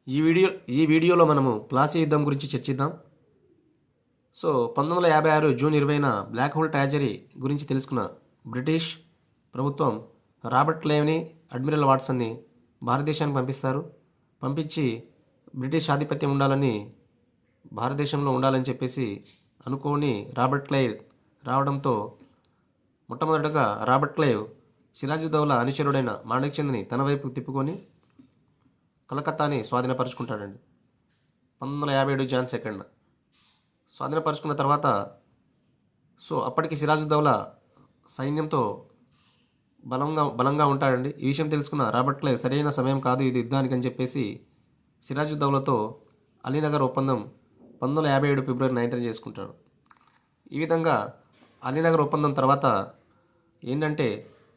ఈ వీడియో ఈ వీడియోలో మనము ప్లాసీ యుద్ధం గురించి చర్చిద్దాం. సో 1956 జూన్ 20న బ్లాక్ హోల్ ట్రాజడీ గురించి తెలుసుకున్న బ్రిటిష్ ప్రభుత్వం రాబర్ట్ క్లైవ్ని, అడ్మిరల్ వాట్సన్ని భారతదేశానికి పంపించి బ్రిటిష్ ఆధిపత్యం ఉండాలని, భారతదేశంలో ఉండాలని చెప్పేసి అనుకోని రాబర్ట్ క్లైవ్ రావడంతో మొట్టమొదటగా రాబర్ట్ క్లైవ్ సిరాజుద్దౌలా అనుచరుడైన మాణిక్చంద్ని తన వైపు తిప్పుకొని కలకత్తాని స్వాధీనపరుచుకుంటాడండి. 1957 జాన్ 2న స్వాధీనపరుచుకున్న తర్వాత అప్పటికి సిరాజుద్దౌలా సైన్యంతో బలంగా ఉంటాడండి. ఈ విషయం తెలుసుకున్న రాబర్ట్ క్లైవ్ సరైన సమయం కాదు ఇది యుద్ధానికి అని చెప్పేసి సిరాజుద్దౌలాతో అలీనగర్ ఒప్పందం 1957 ఫిబ్రవరి 9న చేసుకుంటాడు. ఈ విధంగా అలీనగర్ ఒప్పందం తర్వాత ఏంటంటే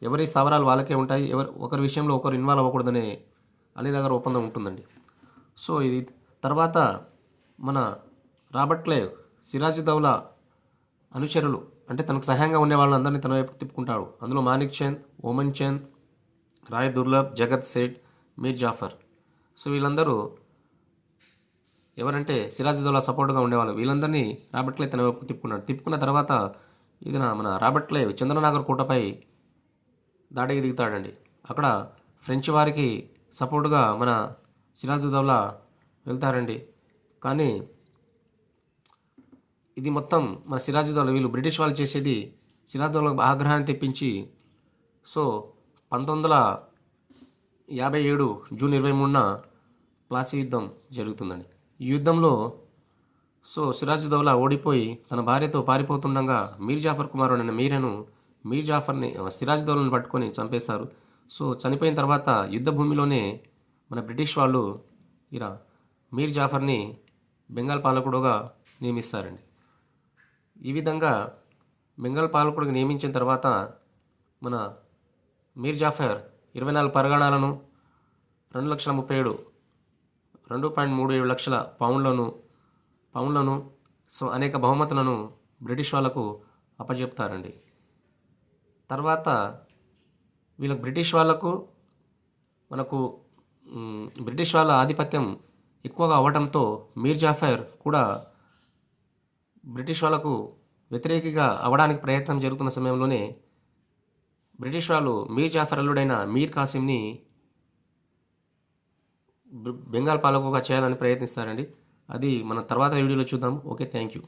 ఎవరి స్థావరాలు వాళ్ళకే ఉంటాయి, ఒకరి విషయంలో ఒకరు ఇన్వాల్వ్ అవ్వకూడదనే అలీనగర్ ఒప్పందం ఉంటుందండి. ఇది తర్వాత మన రాబర్ట్ క్లైవ్ సిరాజుద్దౌలా అనుచరులు అంటే తనకు సహాయంగా ఉండే వాళ్ళందరినీ తన వైపు తిప్పుకుంటాడు. అందులో మాణిక్ చంద్, ఓమన్ చంద్, రాయ్ దుర్లభ్, జగత్ సేఠ్, మీర్ జాఫర్. వీళ్ళందరూ ఎవరంటే సిరాజుద్దౌలా సపోర్ట్గా ఉండేవాళ్ళు. వీళ్ళందరినీ రాబర్ట్ క్లైవ్ తన వైపు తిప్పుకున్న తర్వాత మన రాబర్ట్ క్లైవ్ చంద్రనాగర్ కోటపై దాడికి దిగుతాడండి. అక్కడ ఫ్రెంచ్ వారికి సపోర్టుగా మన సిరాజుద్దౌలా వెళ్తారండి. కానీ ఇది మొత్తం మన సిరాజుద్దౌలా వీళ్ళు బ్రిటిష్ వాళ్ళు చేసేది సిరాజుద్దౌలాకు ఆగ్రహాన్ని తెప్పించి 1957 జూన్ 23న ప్లాసీ యుద్ధం జరుగుతుందండి. ఈ యుద్ధంలో సిరాజుద్దౌలా ఓడిపోయి తన భార్యతో పారిపోతుండగా మీర్ జాఫర్ కుమారుడైన మీర్ జాఫర్ని సిరాజుద్దౌలాను పట్టుకొని చంపేస్తారు. చనిపోయిన తర్వాత యుద్ధ భూమిలోనే మన బ్రిటిష్ వాళ్ళు ఇలా మీర్ జాఫర్ని బెంగాల్ పాలకుడుగా నియమిస్తారండి. ఈ విధంగా బెంగాల్ పాలకుడికి నియమించిన తర్వాత మన మీర్ జాఫర్ 24 పరగణాలను 2,37 లక్షల పౌండ్లను అనేక బహుమతులను బ్రిటిష్ వాళ్ళకు అప్పచెప్తారండి. తర్వాత వీళ్ళకి బ్రిటిష్ వాళ్ళ ఆధిపత్యం ఎక్కువగా అవ్వడంతో మీర్ జాఫర్ కూడా బ్రిటిష్ వాళ్ళకు వ్యతిరేకిగా అవ్వడానికి ప్రయత్నం జరుగుతున్న సమయంలోనే బ్రిటిష్ వాళ్ళు మీర్ జాఫర్ అల్లుడైన మీర్ కాసిమ్ని బెంగాల్ పాలకుగా చేయాలని ప్రయత్నిస్తారండి. అది మన తర్వాత వీడియోలో చూద్దాం. Okay, thank you.